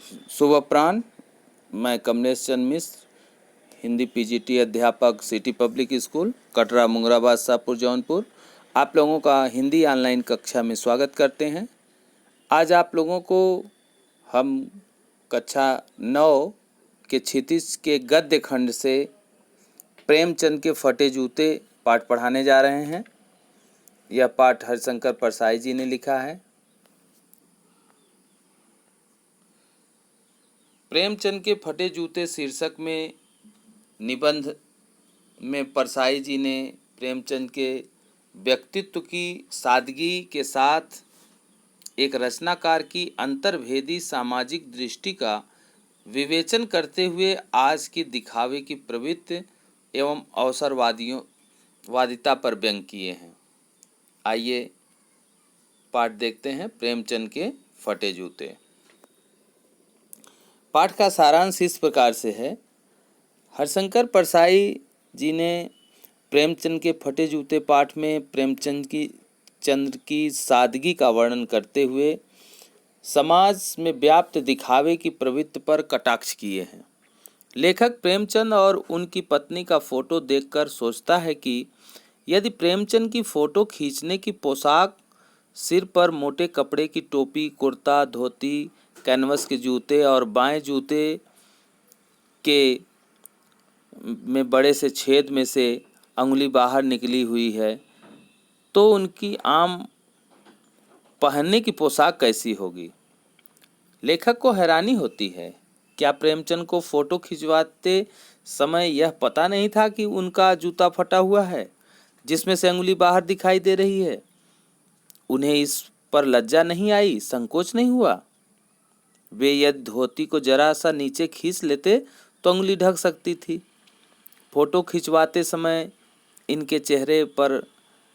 शुभ अपराह्न। मैं कमलेश चंद मिश्र, हिंदी पीजीटी अध्यापक, city public school, Katra, Mungrabad, Shahpur, Jaunpur, आप लोगों का हिंदी ऑनलाइन कक्षा में स्वागत करते हैं। आज आप लोगों को हम कक्षा 9 के क्षितिज के गद्य खंड से प्रेमचंद के फटे जूते पाठ पढ़ाने जा रहे हैं। यह पाठ हरिशंकर परसाई जी ने लिखा है। प्रेमचंद के फटे जूते शीर्षक में निबंध में परसाई जी ने प्रेमचंद के व्यक्तित्व की सादगी के साथ एक रचनाकार की अंतर्भेदी सामाजिक दृष्टि का विवेचन करते हुए आज की दिखावे की प्रवृत्ति एवं अवसरवादिता पर व्यंग किए हैं। आइए पाठ देखते हैं। प्रेमचंद के फटे जूते। पाठ का सारांश इस प्रकार से है। हरिशंकर परसाई जी ने प्रेमचंद के फटे जूते पाठ में प्रेमचंद की सादगी का वर्णन करते हुए समाज में व्याप्त दिखावे की प्रवृत्ति पर कटाक्ष किए हैं। लेखक प्रेमचंद और उनकी पत्नी का फोटो देखकर सोचता है कि यदि प्रेमचंद की फोटो खींचने की पोशाक, सिर पर मोटे कपड़े की टोपी, कुर्ता, धोती, कैनवस के जूते और बाएं जूते के में बड़े से छेद में से अंगुली बाहर निकली हुई है, तो उनकी आम पहनने की पोशाक कैसी होगी। लेखक को हैरानी होती है, क्या प्रेमचंद को फोटो खिंचवाते समय यह पता नहीं था कि उनका जूता फटा हुआ है जिसमें से अंगुली बाहर दिखाई दे रही है। उन्हें इस पर लज्जा नहीं आई, संकोच नहीं हुआ। वे यदि धोती को जरा सा नीचे खींच लेते तो अंगुली ढक सकती थी। फोटो खिंचवाते समय इनके चेहरे पर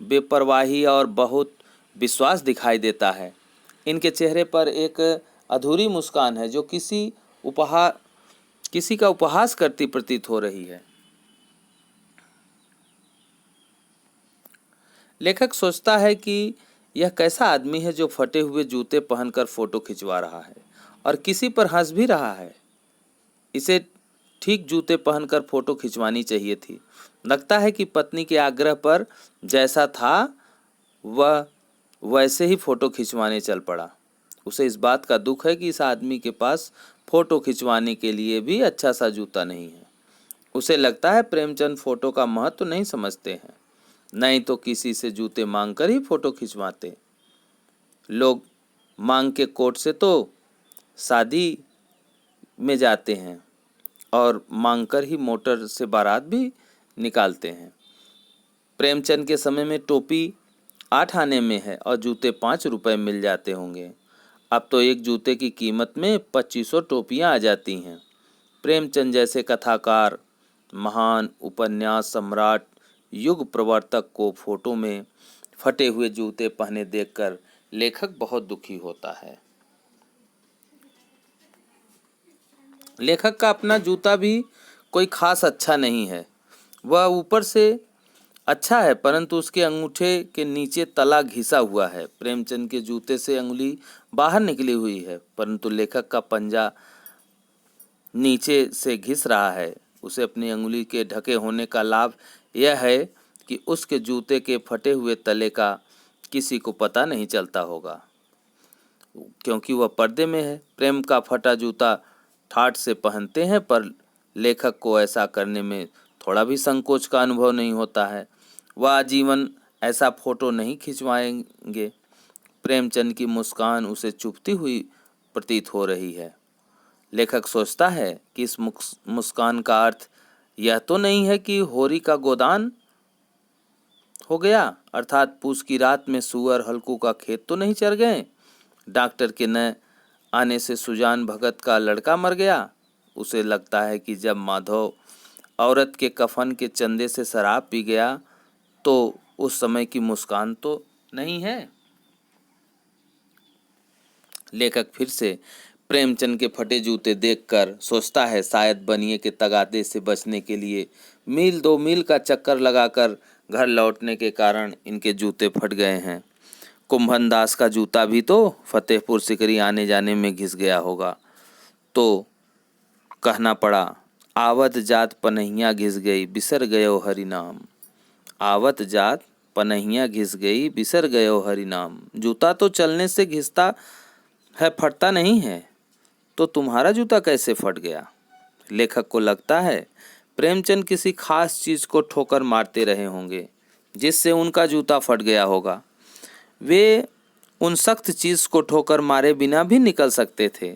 बेपरवाही और बहुत विश्वास दिखाई देता है। इनके चेहरे पर एक अधूरी मुस्कान है जो किसी का उपहास करती प्रतीत हो रही है। लेखक सोचता है कि यह कैसा आदमी है जो फटे हुए जूते पहनकर फोटो खिंचवा रहा है और किसी पर हंस भी रहा है। इसे ठीक जूते पहनकर फोटो खिंचवानी चाहिए थी। लगता है कि पत्नी के आग्रह पर जैसा था वह वैसे ही फोटो खिंचवाने चल पड़ा। उसे इस बात का दुख है कि इस आदमी के पास फोटो खिंचवाने के लिए भी अच्छा सा जूता नहीं है। उसे लगता है प्रेमचंद फोटो का महत्व नहीं समझते हैं, नहीं तो किसी से जूते मांगकर ही फोटो खिंचवाते। लोग मांग के कोर्ट से तो शादी में जाते हैं और मांगकर ही मोटर से बारात भी निकालते हैं। प्रेमचंद के समय में टोपी 8 आने में है और जूते 5 रुपए मिल जाते होंगे। अब तो एक जूते की कीमत में 2500 टोपियां आ जाती हैं। प्रेमचंद जैसे कथाकार, महान उपन्यास सम्राट, युग प्रवर्तक को फोटो में फटे हुए जूते पहने देखकर लेखक बहुत दुखी होता है। लेखक का अपना जूता भी कोई खास अच्छा नहीं है। वह ऊपर से अच्छा है परंतु उसके अंगूठे के नीचे तला घिसा हुआ है। प्रेमचंद के जूते से अंगुली बाहर निकली हुई है परंतु लेखक का पंजा नीचे से घिस रहा है। उसे अपनी अंगुली के ढके होने का लाभ यह है कि उसके जूते के फटे हुए तले का किसी को पता नहीं चलता होगा क्योंकि वह पर्दे में है। प्रेम का फटा जूता ठाठ से पहनते हैं पर लेखक को ऐसा करने में थोड़ा भी संकोच का अनुभव नहीं होता है। वह आजीवन ऐसा फोटो नहीं खिंचवाएंगे। प्रेमचंद की मुस्कान उसे चुभती हुई प्रतीत हो रही है। लेखक सोचता है कि इस मुस्कान का अर्थ यह तो नहीं है कि होरी का गोदान हो गया, अर्थात पूस की रात में सूअर हल्कू का खेत तो नहीं चर गए। डॉक्टर के न आने से सुजान भगत का लड़का मर गया। उसे लगता है कि जब माधव औरत के कफन के चंदे से शराब पी गया तो उस समय की मुस्कान तो नहीं है। लेखक फिर से प्रेमचंद के फटे जूते देखकर सोचता है शायद बनिए के तगादे से बचने के लिए मील 2 मील का चक्कर लगाकर घर लौटने के कारण इनके जूते फट गए हैं। कुंभन दास का जूता भी तो फतेहपुर सिकरी आने जाने में घिस गया होगा। तो कहना पड़ा, आवत जात पनहिया घिस गई बिसर गयो हरि नाम। आवत जात पनहिया घिस गई बिसर गयो हरि नाम। जूता तो चलने से घिसता है, फटता नहीं है, तो तुम्हारा जूता कैसे फट गया। लेखक को लगता है प्रेमचंद किसी खास चीज को ठोकर मारते रहे होंगे जिससे उनका जूता फट गया होगा। वे उन सख्त चीज को ठोकर मारे बिना भी निकल सकते थे,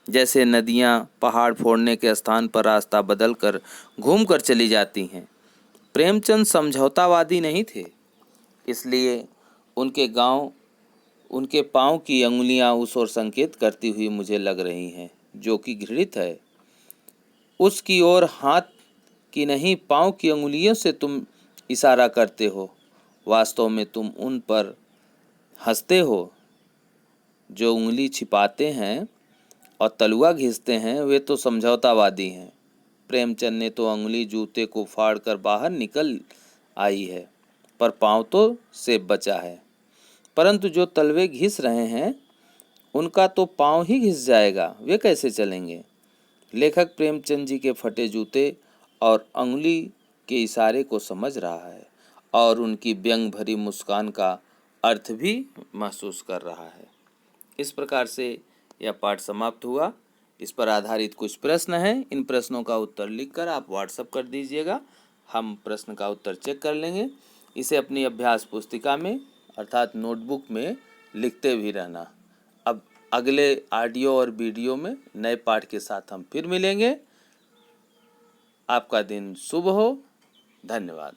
जैसे नदियां पहाड़ फोड़ने के स्थान पर रास्ता बदलकर घूमकर चली जाती हैं। प्रेमचंद समझौतावादी नहीं थे, इसलिए उनके पाँव की अंगुलियां उस ओर संकेत करती हुई मुझे लग रही हैं जो कि घृणित है। उसकी ओर हाथ की नहीं, पाँव की अंगुलियों से तुम इशारा करते हो। वास्तव में तुम उन पर हंसते हो जो उंगली छिपाते हैं और तलुआ घिसते हैं, वे तो समझौतावादी हैं। प्रेमचंद ने तो अंगुली जूते को फाड़कर बाहर निकल आई है, पर पाँव तो सेब बचा है। परंतु जो तलवे घिस रहे हैं उनका तो पाँव ही घिस जाएगा, वे कैसे चलेंगे। लेखक प्रेमचंद जी के फटे जूते और अंगुली के इशारे को समझ रहा है और उनकी व्यंग भरी मुस्कान का अर्थ भी महसूस कर रहा है। इस प्रकार से यह पाठ समाप्त हुआ। इस पर आधारित कुछ प्रश्न हैं, इन प्रश्नों का उत्तर लिखकर आप व्हाट्सएप कर दीजिएगा, हम प्रश्न का उत्तर चेक कर लेंगे। इसे अपनी अभ्यास पुस्तिका में अर्थात नोटबुक में लिखते भी रहना। अब अगले ऑडियो और वीडियो में नए पाठ के साथ हम फिर मिलेंगे। आपका दिन शुभ हो। धन्यवाद।